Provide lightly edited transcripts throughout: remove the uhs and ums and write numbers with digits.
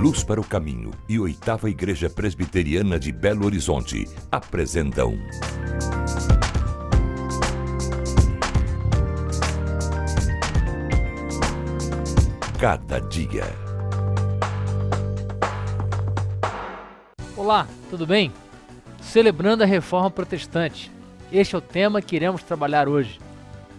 Luz para o Caminho e 8ª Igreja Presbiteriana de Belo Horizonte apresentam Cada Dia. Olá, tudo bem? Celebrando a Reforma Protestante. Este é o tema que iremos trabalhar hoje.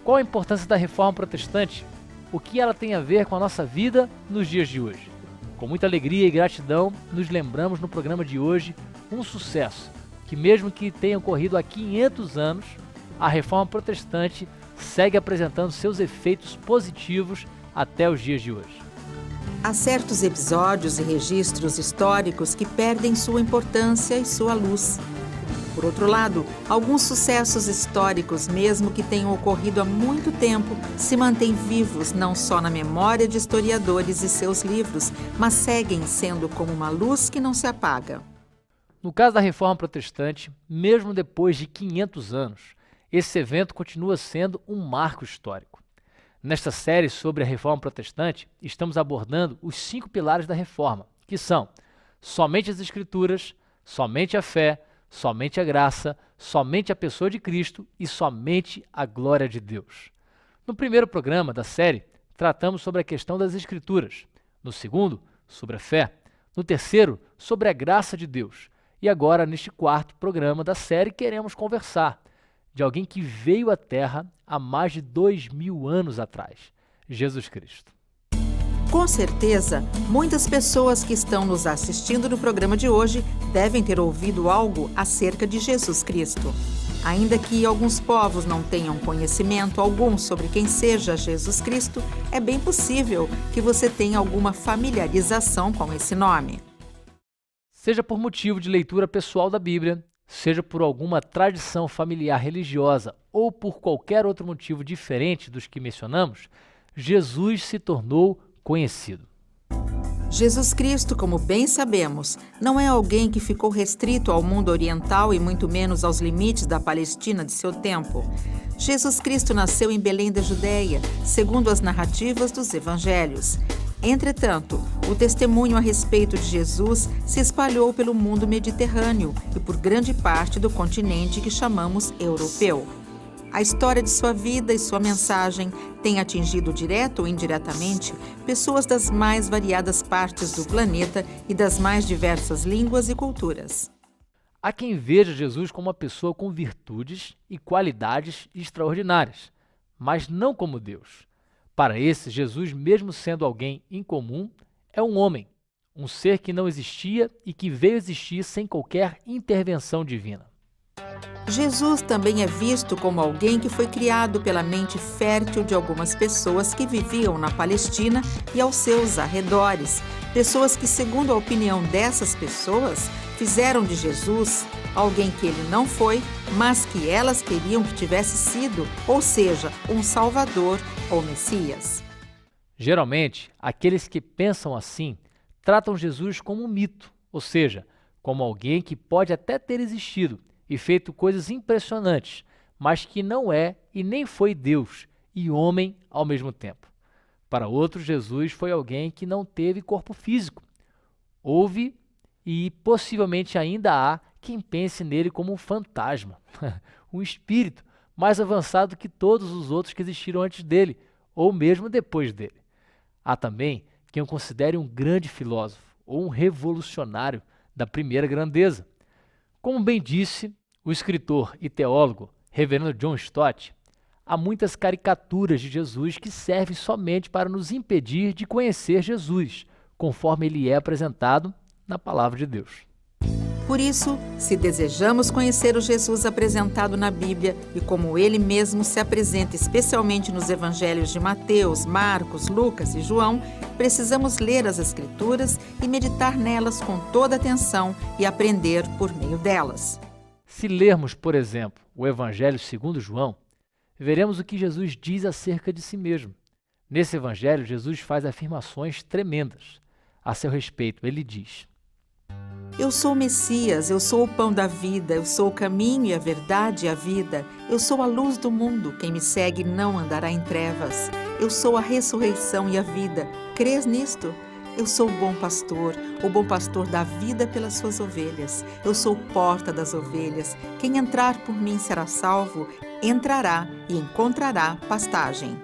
Qual a importância da Reforma Protestante? O que ela tem a ver com a nossa vida nos dias de hoje? Com muita alegria e gratidão, nos lembramos no programa de hoje um sucesso, que mesmo que tenha ocorrido há 500 anos, a Reforma Protestante segue apresentando seus efeitos positivos até os dias de hoje. Há certos episódios e registros históricos que perdem sua importância e sua luz. Por outro lado, alguns sucessos históricos, mesmo que tenham ocorrido há muito tempo, se mantêm vivos não só na memória de historiadores e seus livros, mas seguem sendo como uma luz que não se apaga. No caso da Reforma Protestante, mesmo depois de 500 anos, esse evento continua sendo um marco histórico. Nesta série sobre a Reforma Protestante, estamos abordando os 5 pilares da Reforma, que são somente as Escrituras, somente a fé, somente a graça, somente a pessoa de Cristo e somente a glória de Deus. No primeiro programa da série, tratamos sobre a questão das Escrituras. No segundo, sobre a fé. No terceiro, sobre a graça de Deus. E agora, neste quarto programa da série, queremos conversar de alguém que veio à Terra há mais de 2000 anos atrás, Jesus Cristo. Com certeza, muitas pessoas que estão nos assistindo no programa de hoje devem ter ouvido algo acerca de Jesus Cristo. Ainda que alguns povos não tenham conhecimento algum sobre quem seja Jesus Cristo, é bem possível que você tenha alguma familiarização com esse nome. Seja por motivo de leitura pessoal da Bíblia, seja por alguma tradição familiar religiosa ou por qualquer outro motivo diferente dos que mencionamos, Jesus se tornou conhecido. Jesus Cristo, como bem sabemos, não é alguém que ficou restrito ao mundo oriental e muito menos aos limites da Palestina de seu tempo. Jesus Cristo nasceu em Belém da Judéia, segundo as narrativas dos evangelhos. Entretanto, o testemunho a respeito de Jesus se espalhou pelo mundo mediterrâneo e por grande parte do continente que chamamos europeu. A história de sua vida e sua mensagem tem atingido direto ou indiretamente pessoas das mais variadas partes do planeta e das mais diversas línguas e culturas. Há quem veja Jesus como uma pessoa com virtudes e qualidades extraordinárias, mas não como Deus. Para esses, Jesus, mesmo sendo alguém incomum, é um homem, um ser que não existia e que veio existir sem qualquer intervenção divina. Jesus também é visto como alguém que foi criado pela mente fértil de algumas pessoas que viviam na Palestina e aos seus arredores. Pessoas que, segundo a opinião dessas pessoas, fizeram de Jesus alguém que ele não foi, mas que elas queriam que tivesse sido, ou seja, um Salvador ou Messias. Geralmente, aqueles que pensam assim tratam Jesus como um mito, ou seja, como alguém que pode até ter existido e feito coisas impressionantes, mas que não é e nem foi Deus e homem ao mesmo tempo. Para outros, Jesus foi alguém que não teve corpo físico. Houve e possivelmente ainda há quem pense nele como um fantasma, um espírito mais avançado que todos os outros que existiram antes dele, ou mesmo depois dele. Há também quem o considere um grande filósofo ou um revolucionário da primeira grandeza. Como bem disse o escritor e teólogo Reverendo John Stott, há muitas caricaturas de Jesus que servem somente para nos impedir de conhecer Jesus, conforme ele é apresentado na Palavra de Deus. Por isso, se desejamos conhecer o Jesus apresentado na Bíblia e como ele mesmo se apresenta especialmente nos evangelhos de Mateus, Marcos, Lucas e João, precisamos ler as Escrituras e meditar nelas com toda atenção e aprender por meio delas. Se lermos, por exemplo, o Evangelho segundo João, veremos o que Jesus diz acerca de si mesmo. Nesse Evangelho, Jesus faz afirmações tremendas. A seu respeito, ele diz: Eu sou o Messias, eu sou o pão da vida, eu sou o caminho e a verdade e a vida. Eu sou a luz do mundo, quem me segue não andará em trevas. Eu sou a ressurreição e a vida. Crês nisto? Eu sou o bom pastor dá vida pelas suas ovelhas. Eu sou porta das ovelhas. Quem entrar por mim será salvo, entrará e encontrará pastagem.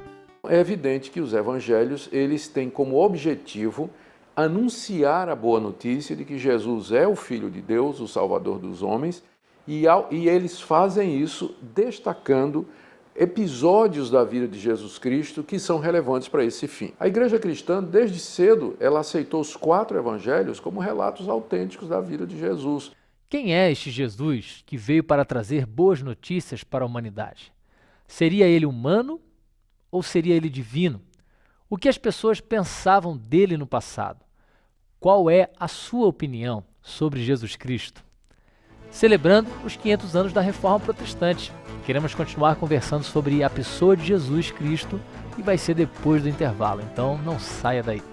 É evidente que os evangelhos, eles têm como objetivo anunciar a boa notícia de que Jesus é o Filho de Deus, o Salvador dos homens, e eles fazem isso destacando episódios da vida de Jesus Cristo que são relevantes para esse fim. A igreja cristã, desde cedo, ela aceitou os 4 evangelhos como relatos autênticos da vida de Jesus. Quem é este Jesus que veio para trazer boas notícias para a humanidade? Seria ele humano ou seria ele divino? O que as pessoas pensavam dele no passado? Qual é a sua opinião sobre Jesus Cristo? Celebrando os 500 anos da Reforma Protestante, queremos continuar conversando sobre a pessoa de Jesus Cristo e vai ser depois do intervalo, então não saia daí.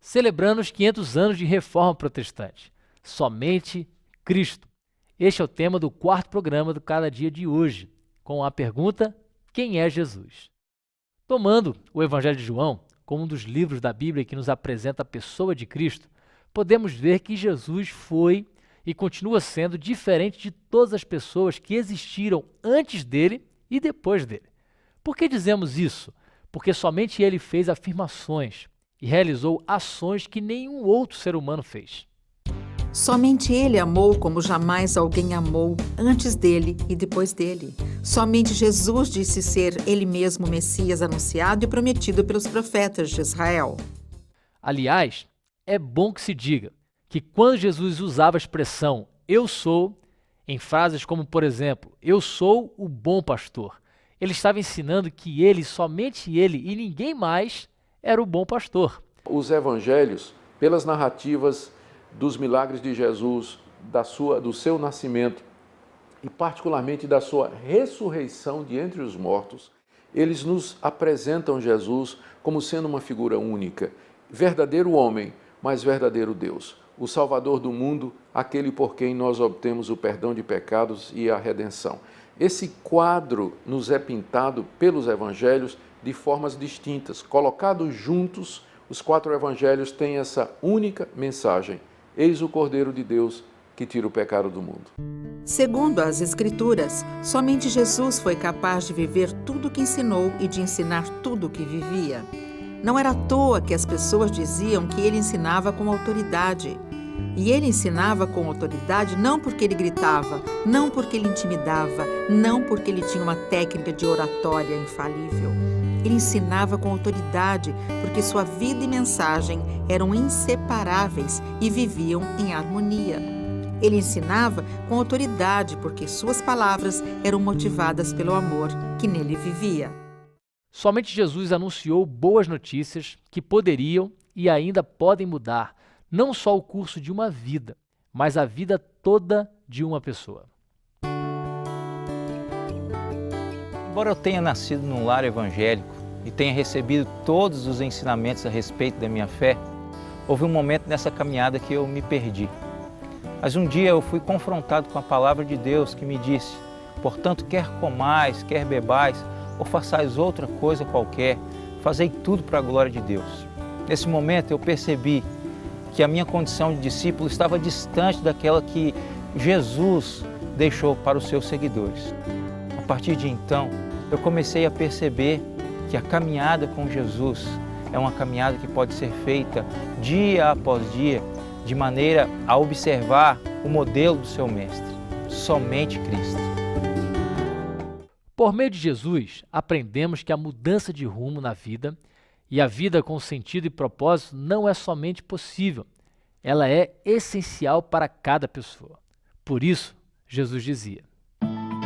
Celebrando os 500 anos de Reforma Protestante. Somente Cristo. Este é o tema do 4º programa do Cada Dia de hoje, com a pergunta: quem é Jesus? Tomando o Evangelho de João como um dos livros da Bíblia que nos apresenta a pessoa de Cristo, podemos ver que Jesus foi e continua sendo diferente de todas as pessoas que existiram antes dele e depois dele. Por que dizemos isso? Porque somente ele fez afirmações e realizou ações que nenhum outro ser humano fez. Somente ele amou como jamais alguém amou antes dele e depois dele. Somente Jesus disse ser ele mesmo o Messias anunciado e prometido pelos profetas de Israel. Aliás, é bom que se diga que quando Jesus usava a expressão "eu sou", em frases como, por exemplo, "eu sou o bom pastor", ele estava ensinando que ele, somente ele e ninguém mais, era o bom pastor. Os evangelhos, pelas narrativas dos milagres de Jesus, do seu nascimento e particularmente da sua ressurreição de entre os mortos, eles nos apresentam Jesus como sendo uma figura única, verdadeiro homem, mas verdadeiro Deus, o Salvador do mundo, aquele por quem nós obtemos o perdão de pecados e a redenção. Esse quadro nos é pintado pelos evangelhos de formas distintas. Colocados juntos, os 4 evangelhos têm essa única mensagem: eis o Cordeiro de Deus que tira o pecado do mundo. Segundo as Escrituras, somente Jesus foi capaz de viver tudo o que ensinou e de ensinar tudo o que vivia. Não era à toa que as pessoas diziam que ele ensinava com autoridade. E ele ensinava com autoridade não porque ele gritava, não porque ele intimidava, não porque ele tinha uma técnica de oratória infalível. Ele ensinava com autoridade porque sua vida e mensagem eram inseparáveis e viviam em harmonia. Ele ensinava com autoridade porque suas palavras eram motivadas pelo amor que nele vivia. Somente Jesus anunciou boas notícias que poderiam e ainda podem mudar não só o curso de uma vida, mas a vida toda de uma pessoa. Embora eu tenha nascido num lar evangélico e tenha recebido todos os ensinamentos a respeito da minha fé, houve um momento nessa caminhada que eu me perdi. Mas um dia eu fui confrontado com a palavra de Deus que me disse: portanto, quer comais, quer bebais, ou façais outra coisa qualquer, fazei tudo para a glória de Deus. Nesse momento eu percebi que a minha condição de discípulo estava distante daquela que Jesus deixou para os seus seguidores. A partir de então, eu comecei a perceber que a caminhada com Jesus é uma caminhada que pode ser feita dia após dia, de maneira a observar o modelo do seu Mestre, somente Cristo. Por meio de Jesus, aprendemos que a mudança de rumo na vida e a vida com sentido e propósito não é somente possível, ela é essencial para cada pessoa. Por isso, Jesus dizia: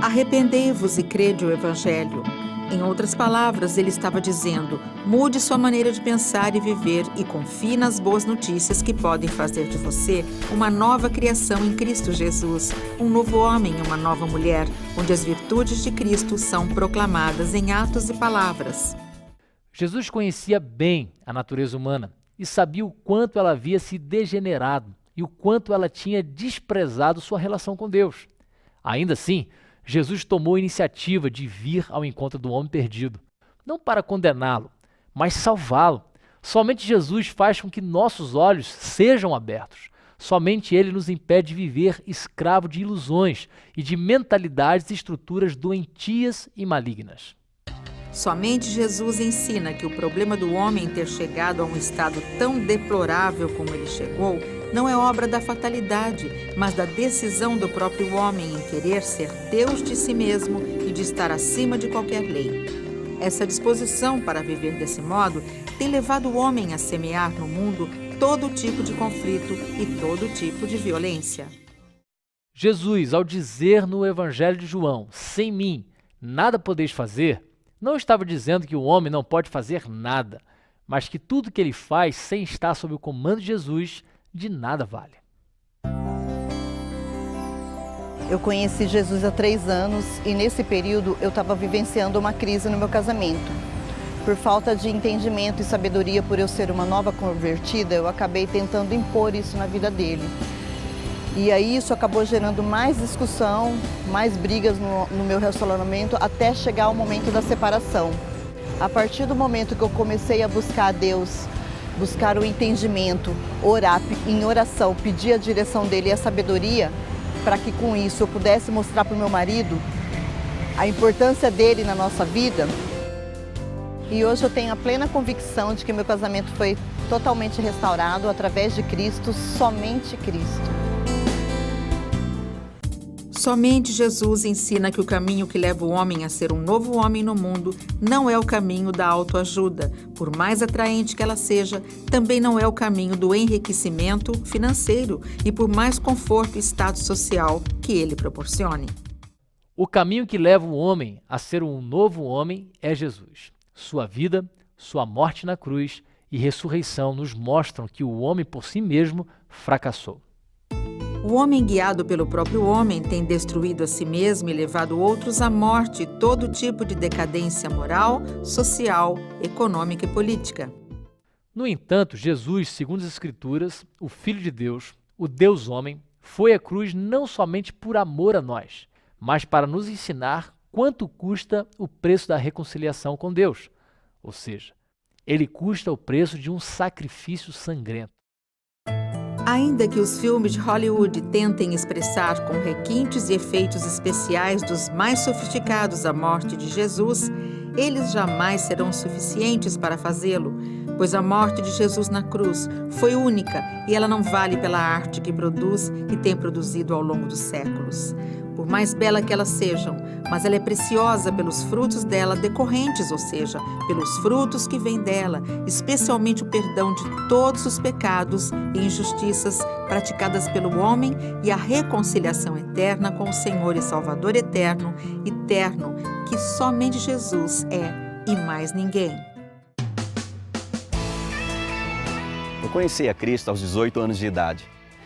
Arrependei-vos e crede o Evangelho. Em outras palavras, ele estava dizendo: mude sua maneira de pensar e viver e confie nas boas notícias que podem fazer de você uma nova criação em Cristo Jesus, um novo homem e uma nova mulher, onde as virtudes de Cristo são proclamadas em atos e palavras. Jesus conhecia bem a natureza humana e sabia o quanto ela havia se degenerado e o quanto ela tinha desprezado sua relação com Deus. Ainda assim, Jesus tomou a iniciativa de vir ao encontro do homem perdido, não para condená-lo, mas salvá-lo. Somente Jesus faz com que nossos olhos sejam abertos. Somente Ele nos impede de viver escravo de ilusões e de mentalidades e estruturas doentias e malignas. Somente Jesus ensina que o problema do homem ter chegado a um estado tão deplorável como ele chegou não é obra da fatalidade, mas da decisão do próprio homem em querer ser Deus de si mesmo e de estar acima de qualquer lei. Essa disposição para viver desse modo tem levado o homem a semear no mundo todo tipo de conflito e todo tipo de violência. Jesus, ao dizer no Evangelho de João: sem mim nada podeis fazer, não estava dizendo que o homem não pode fazer nada, mas que tudo que ele faz sem estar sob o comando de Jesus, de nada vale. Eu conheci Jesus há 3 anos e nesse período eu estava vivenciando uma crise no meu casamento. Por falta de entendimento e sabedoria, por eu ser uma nova convertida, eu acabei tentando impor isso na vida dele. E aí isso acabou gerando mais discussão, mais brigas no meu relacionamento, até chegar o momento da separação. A partir do momento que eu comecei a buscar a Deus, buscar o entendimento, orar em oração, pedir a direção dele e a sabedoria, para que com isso eu pudesse mostrar para o meu marido a importância dele na nossa vida. E hoje eu tenho a plena convicção de que meu casamento foi totalmente restaurado através de Cristo, somente Cristo. Somente Jesus ensina que o caminho que leva o homem a ser um novo homem no mundo não é o caminho da autoajuda, por mais atraente que ela seja, também não é o caminho do enriquecimento financeiro e por mais conforto e status social que ele proporcione. O caminho que leva o homem a ser um novo homem é Jesus. Sua vida, sua morte na cruz e ressurreição nos mostram que o homem por si mesmo fracassou. O homem guiado pelo próprio homem tem destruído a si mesmo e levado outros à morte e todo tipo de decadência moral, social, econômica e política. No entanto, Jesus, segundo as Escrituras, o Filho de Deus, o Deus homem, foi à cruz não somente por amor a nós, mas para nos ensinar quanto custa o preço da reconciliação com Deus. Ou seja, ele custa o preço de um sacrifício sangrento. Ainda que os filmes de Hollywood tentem expressar com requintes e efeitos especiais dos mais sofisticados a morte de Jesus, eles jamais serão suficientes para fazê-lo, pois a morte de Jesus na cruz foi única e ela não vale pela arte que produz e tem produzido ao longo dos séculos. Por mais bela que elas sejam, mas ela é preciosa pelos frutos dela decorrentes, ou seja, pelos frutos que vêm dela, especialmente o perdão de todos os pecados e injustiças praticadas pelo homem e a reconciliação eterna com o Senhor e Salvador eterno, que somente Jesus é e mais ninguém. Eu conheci a Cristo aos 18 anos de idade.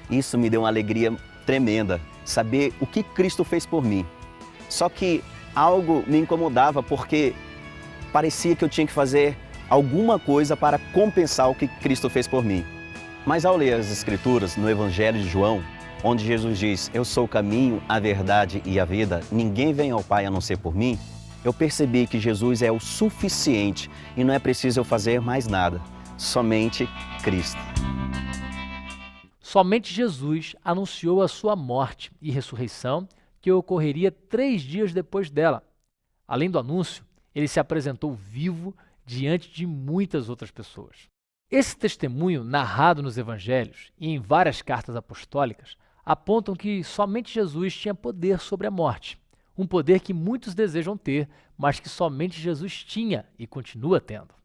Isso me deu uma alegria tremenda, saber o que Cristo fez por mim. Só que algo me incomodava porque parecia que eu tinha que fazer alguma coisa para compensar o que Cristo fez por mim. Mas ao ler as Escrituras no Evangelho de João, onde Jesus diz: eu sou o caminho, a verdade e a vida, ninguém vem ao Pai a não ser por mim, eu percebi que Jesus é o suficiente e não é preciso eu fazer mais nada, somente Cristo. Somente Jesus anunciou a sua morte e ressurreição, que ocorreria 3 dias depois dela. Além do anúncio, ele se apresentou vivo, diante de muitas outras pessoas. Esse testemunho, narrado nos evangelhos e em várias cartas apostólicas, apontam que somente Jesus tinha poder sobre a morte, um poder que muitos desejam ter, mas que somente Jesus tinha e continua tendo.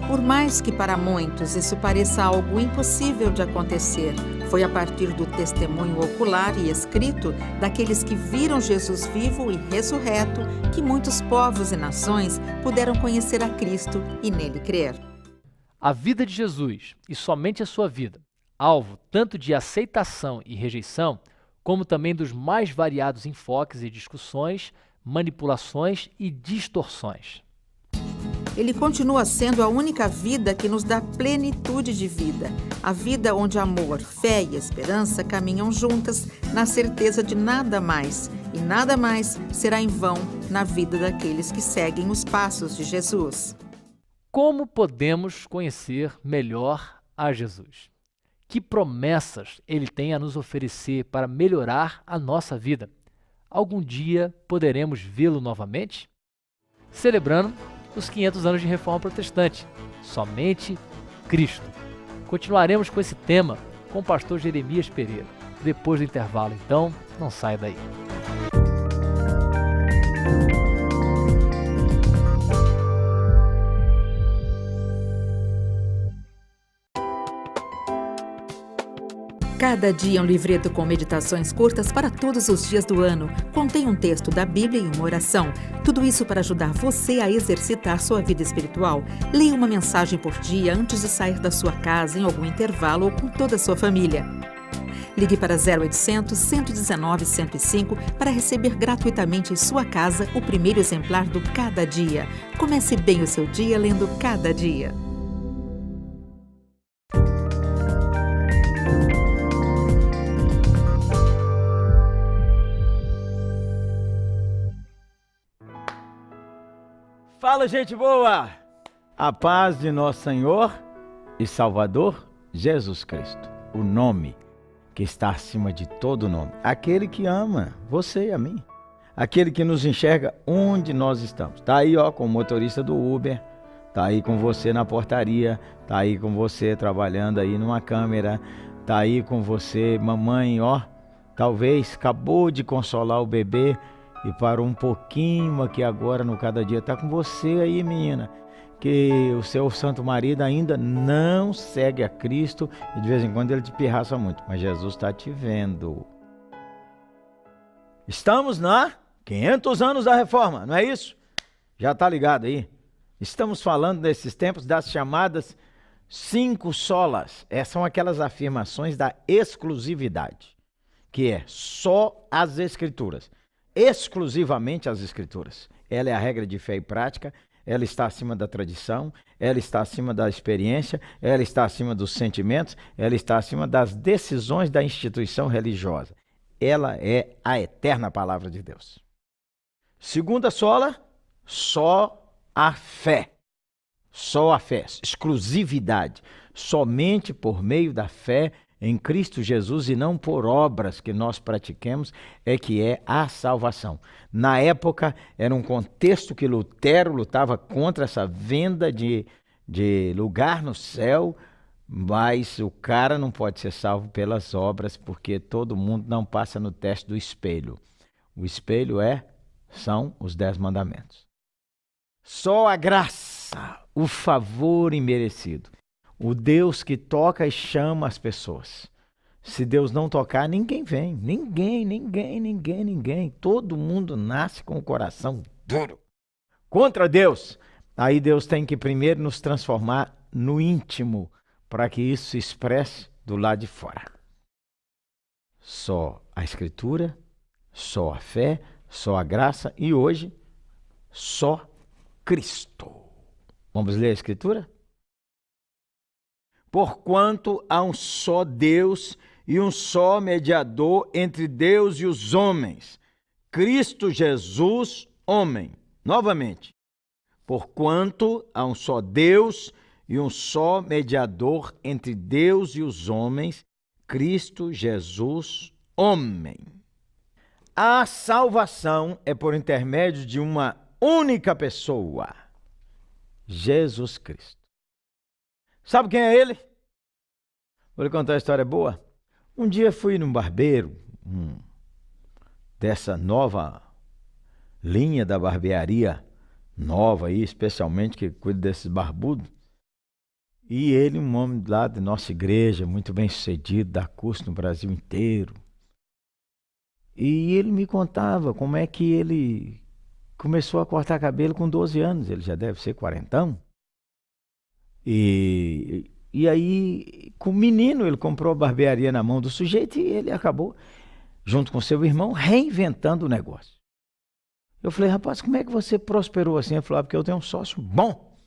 Por mais que para muitos isso pareça algo impossível de acontecer, foi a partir do testemunho ocular e escrito daqueles que viram Jesus vivo e ressurreto que muitos povos e nações puderam conhecer a Cristo e nele crer. A vida de Jesus, e somente a sua vida, alvo tanto de aceitação e rejeição, como também dos mais variados enfoques e discussões, manipulações e distorções. Ele continua sendo a única vida que nos dá plenitude de vida. A vida onde amor, fé e esperança caminham juntas na certeza de nada mais. E nada mais será em vão na vida daqueles que seguem os passos de Jesus. Como podemos conhecer melhor a Jesus? Que promessas ele tem a nos oferecer para melhorar a nossa vida? Algum dia poderemos vê-lo novamente? Celebrando os 500 anos de Reforma Protestante. Somente Cristo. Continuaremos com esse tema com o pastor Jeremias Pereira. Depois do intervalo, então, não saia daí. Cada dia um livreto com meditações curtas para todos os dias do ano. Contém um texto da Bíblia e uma oração. Tudo isso para ajudar você a exercitar sua vida espiritual. Leia uma mensagem por dia antes de sair da sua casa em algum intervalo ou com toda a sua família. Ligue para 0800 119 105 para receber gratuitamente em sua casa o primeiro exemplar do Cada Dia. Comece bem o seu dia lendo Cada Dia. Fala, gente boa! A paz de nosso Senhor e Salvador Jesus Cristo, o nome que está acima de todo nome, aquele que ama você e a mim, aquele que nos enxerga onde nós estamos. Tá aí, ó, com o motorista do Uber, tá aí com você na portaria, tá aí com você trabalhando aí numa câmera, tá aí com você, mamãe, ó, talvez acabou de consolar o bebê e parou um pouquinho aqui agora no Cada Dia. Tá com você aí, menina, que o seu santo marido ainda não segue a Cristo e de vez em quando ele te pirraça muito, mas Jesus está te vendo. Estamos na 500 anos da Reforma, não é isso? Já tá ligado aí? Estamos falando nesses tempos das chamadas 5 solas. São aquelas afirmações da exclusividade, que é só as Escrituras. Exclusivamente as Escrituras. Ela é a regra de fé e prática, ela está acima da tradição, ela está acima da experiência, ela está acima dos sentimentos, ela está acima das decisões da instituição religiosa. Ela é a eterna palavra de Deus. Segunda sola, só a fé. Só a fé, exclusividade. Somente por meio da fé em Cristo Jesus e não por obras que nós pratiquemos é que é a salvação. Na época, era um contexto que Lutero lutava contra essa venda de lugar no céu, mas o cara não pode ser salvo pelas obras, porque todo mundo não passa no teste do espelho. O espelho são os 10 mandamentos. Só a graça, o favor imerecido. O Deus que toca e chama as pessoas. Se Deus não tocar, ninguém vem. Ninguém. Todo mundo nasce com o coração duro. Contra Deus. Aí Deus tem que primeiro nos transformar no íntimo, para que isso se expresse do lado de fora. Só a Escritura, só a fé, só a graça e hoje, só Cristo. Vamos ler a Escritura? Porquanto há um só Deus e um só mediador entre Deus e os homens, Cristo Jesus, homem. Novamente, porquanto há um só Deus e um só mediador entre Deus e os homens, Cristo Jesus, homem. A salvação é por intermédio de uma única pessoa, Jesus Cristo. Sabe quem é ele? Vou lhe contar uma história boa. Um dia fui num barbeiro, dessa nova linha da barbearia nova aí, especialmente que cuida desses barbudos. E ele, um homem lá da nossa igreja, muito bem sucedido, dá curso no Brasil inteiro. E ele me contava como é que ele começou a cortar cabelo com 12 anos, ele já deve ser quarentão. E aí, com o menino, ele comprou a barbearia na mão do sujeito e ele acabou, junto com seu irmão, reinventando o negócio. Eu falei, rapaz, como é que você prosperou assim? Ele falou, porque eu tenho um sócio bom.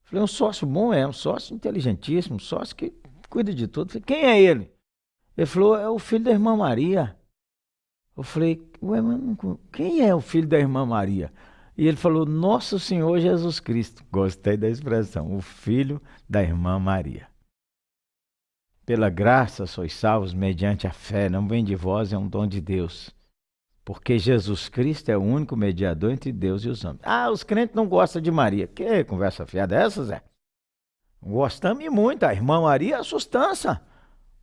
Eu falei, um sócio bom um sócio inteligentíssimo, um sócio que cuida de tudo. Eu falei, quem é ele? Ele falou, é o filho da irmã Maria. Eu falei, ué, mas quem é o filho da irmã Maria? E ele falou, Nosso Senhor Jesus Cristo. Gostei da expressão, o filho da irmã Maria. Pela graça sois salvos mediante a fé, não vem de vós, é um dom de Deus. Porque Jesus Cristo é o único mediador entre Deus e os homens. Ah, os crentes não gostam de Maria. Que conversa fiada é essa, Zé? Gostamos muito. A irmã Maria é a sustância.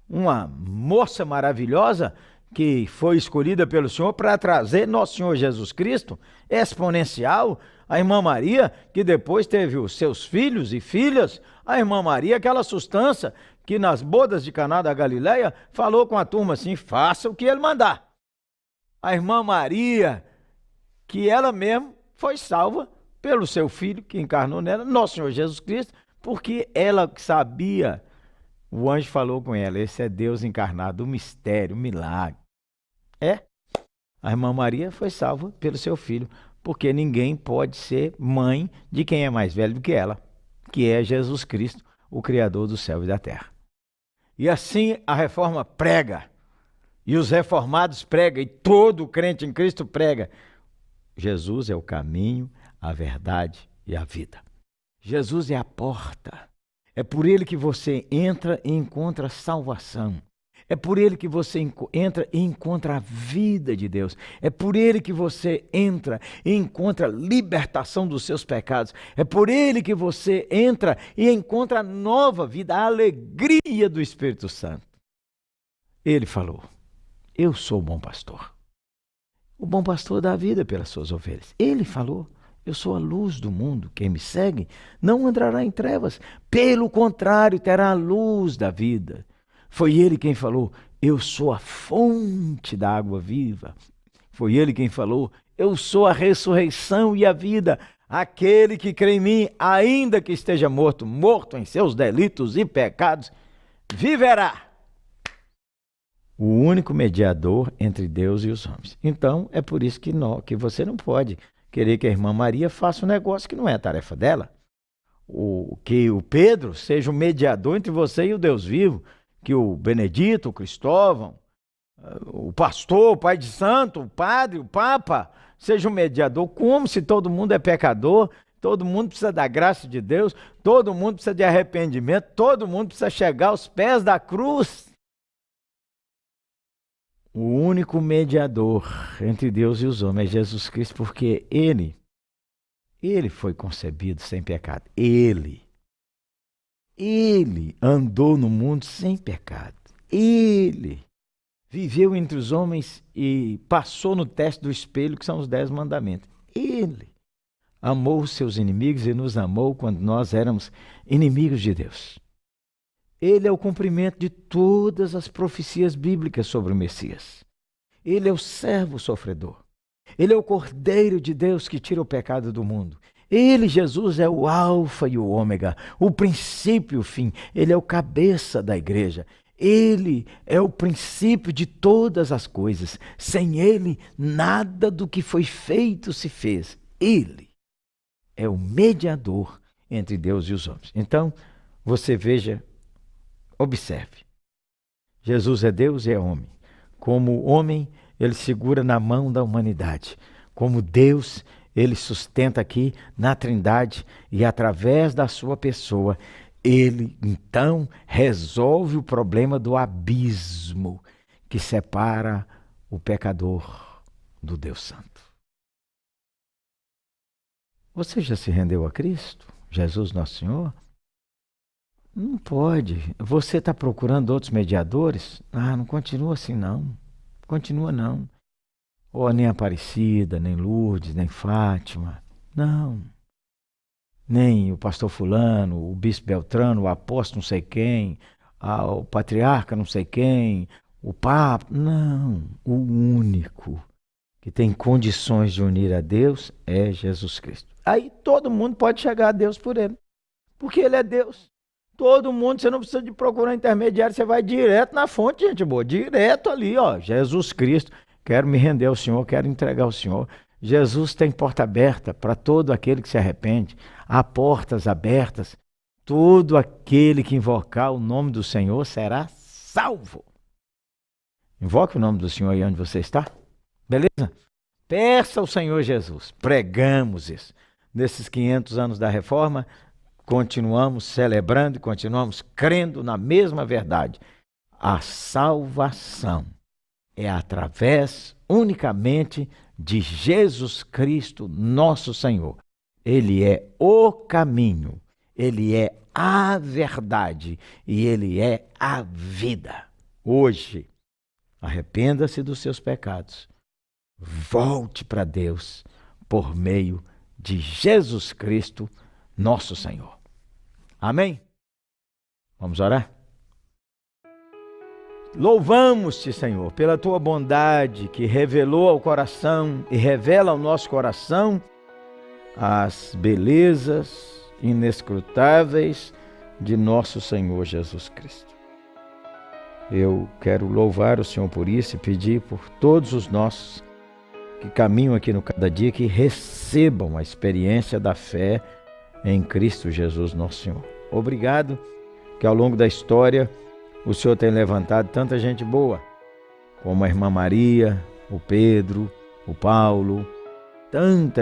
Uma moça maravilhosa que foi escolhida pelo Senhor para trazer nosso Senhor Jesus Cristo, exponencial. A irmã Maria, que depois teve os seus filhos e filhas. A irmã Maria, aquela sustância que nas bodas de Caná da Galileia falou com a turma assim, faça o que ele mandar. A irmã Maria, que ela mesma foi salva pelo seu filho que encarnou nela, nosso Senhor Jesus Cristo, porque ela sabia, o anjo falou com ela, esse é Deus encarnado, o mistério, o milagre. A irmã Maria foi salva pelo seu filho, porque ninguém pode ser mãe de quem é mais velho do que ela, que é Jesus Cristo, o Criador do céu e da terra. E assim a reforma prega, e os reformados pregam, e todo crente em Cristo prega. Jesus é o caminho, a verdade e a vida. Jesus é a porta. É por ele que você entra e encontra salvação. É por ele que você entra e encontra a vida de Deus. É por ele que você entra e encontra libertação dos seus pecados. É por ele que você entra e encontra a nova vida, a alegria do Espírito Santo. Ele falou, eu sou o bom pastor. O bom pastor dá a vida pelas suas ovelhas. Ele falou, eu sou a luz do mundo. Quem me segue não andará em trevas. Pelo contrário, terá a luz da vida. Foi ele quem falou, eu sou a fonte da água viva. Foi ele quem falou, eu sou a ressurreição e a vida. Aquele que crê em mim, ainda que esteja morto, morto em seus delitos e pecados, viverá. O único mediador entre Deus e os homens. Então, é por isso que você não pode querer que a irmã Maria faça um negócio que não é a tarefa dela. Que o Pedro seja o mediador entre você e o Deus vivo. Que o Benedito, o Cristóvão, o pastor, o pai de santo, o padre, o papa, seja um mediador, como se todo mundo é pecador, todo mundo precisa da graça de Deus, todo mundo precisa de arrependimento, todo mundo precisa chegar aos pés da cruz. O único mediador entre Deus e os homens é Jesus Cristo, porque ele foi concebido sem pecado. Ele andou no mundo sem pecado. Ele viveu entre os homens e passou no teste do espelho, que são os 10 mandamentos. Ele amou os seus inimigos e nos amou quando nós éramos inimigos de Deus. Ele é o cumprimento de todas as profecias bíblicas sobre o Messias. Ele é o servo sofredor. Ele é o Cordeiro de Deus que tira o pecado do mundo. Ele, Jesus, é o alfa e o ômega, o princípio e o fim. Ele é o cabeça da igreja. Ele é o princípio de todas as coisas. Sem ele, nada do que foi feito se fez. Ele é o mediador entre Deus e os homens. Então, você veja, observe. Jesus é Deus e é homem. Como homem, ele segura na mão da humanidade. Como Deus, ele sustenta aqui na Trindade e através da sua pessoa, ele então resolve o problema do abismo que separa o pecador do Deus Santo. Você já se rendeu a Cristo? Jesus Nosso Senhor? Não pode. Você está procurando outros mediadores? Ah, não continua assim não. Continua não. Ou nem Aparecida, nem Lourdes, nem Fátima. Não. Nem o pastor fulano, o bispo Beltrano, o apóstolo não sei quem, o patriarca não sei quem, o papa. Não. O único que tem condições de unir a Deus é Jesus Cristo. Aí todo mundo pode chegar a Deus por ele. Porque ele é Deus. Todo mundo, você não precisa de procurar intermediário, você vai direto na fonte, gente boa. Direto ali, ó. Jesus Cristo. Quero me render ao Senhor, quero entregar ao Senhor. Jesus tem porta aberta para todo aquele que se arrepende. Há portas abertas. Todo aquele que invocar o nome do Senhor será salvo. Invoque o nome do Senhor aí onde você está. Beleza? Peça ao Senhor Jesus. Pregamos isso. Nesses 500 anos da Reforma, continuamos celebrando e continuamos crendo na mesma verdade. A salvação é através unicamente de Jesus Cristo, nosso Senhor. Ele é o caminho, ele é a verdade e ele é a vida. Hoje, arrependa-se dos seus pecados. Volte para Deus por meio de Jesus Cristo, nosso Senhor. Amém? Vamos orar? Louvamos-te, Senhor, pela tua bondade que revelou ao coração e revela ao nosso coração as belezas inescrutáveis de nosso Senhor Jesus Cristo. Eu quero louvar o Senhor por isso e pedir por todos os nossos que caminham aqui no Cada Dia, que recebam a experiência da fé em Cristo Jesus, nosso Senhor. Obrigado que ao longo da história o Senhor tem levantado tanta gente boa, como a irmã Maria, o Pedro, o Paulo,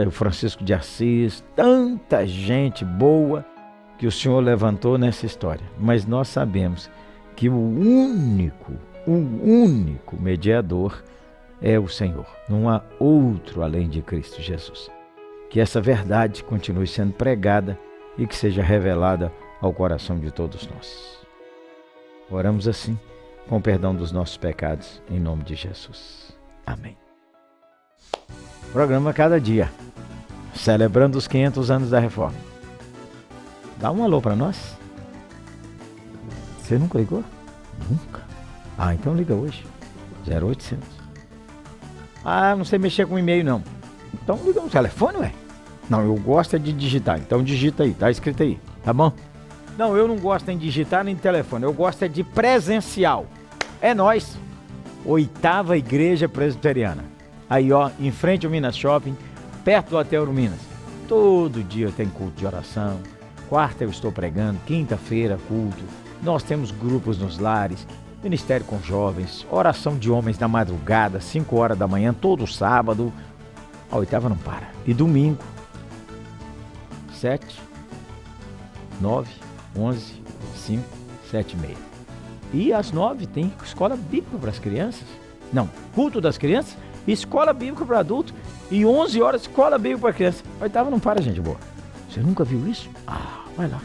o Francisco de Assis, tanta gente boa que o Senhor levantou nessa história. Mas nós sabemos que o único mediador é o Senhor. Não há outro além de Cristo Jesus. Que essa verdade continue sendo pregada e que seja revelada ao coração de todos nós. Oramos assim, com o perdão dos nossos pecados, em nome de Jesus. Amém. Programa Cada Dia, celebrando os 500 anos da Reforma. Dá um alô para nós. Você nunca ligou? Nunca? Ah, então liga hoje. 0800. Ah, não sei mexer com e-mail não. Então liga no telefone, ué. Não, eu gosto é de digitar. Então digita aí, tá escrito aí, tá bom? Não, eu não gosto nem de digitar nem de telefone. Eu gosto é de presencial. É nós. 8ª Igreja Presbiteriana. Aí, ó, em frente ao Minas Shopping, perto do Hotel Minas. Todo dia tem culto de oração. Quarta eu estou pregando, quinta-feira culto. Nós temos grupos nos lares, ministério com jovens, oração de homens na madrugada, 5 horas da manhã, todo sábado. A 8ª não para. E domingo, 7, 9, 11, 5, 7 e meia. E às 9 tem escola bíblica para as crianças. Não, culto das crianças, escola bíblica para adulto e 11 horas escola bíblica para criança. A 8ª não para, gente boa. Você nunca viu isso? Ah, vai lá.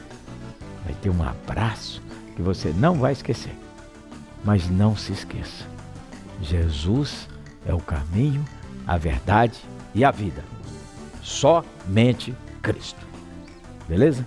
Vai ter um abraço que você não vai esquecer. Mas não se esqueça, Jesus é o caminho, a verdade e a vida. Somente Cristo. Beleza?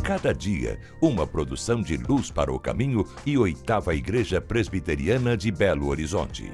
Cada Dia, uma produção de Luz para o Caminho e 8ª Igreja Presbiteriana de Belo Horizonte.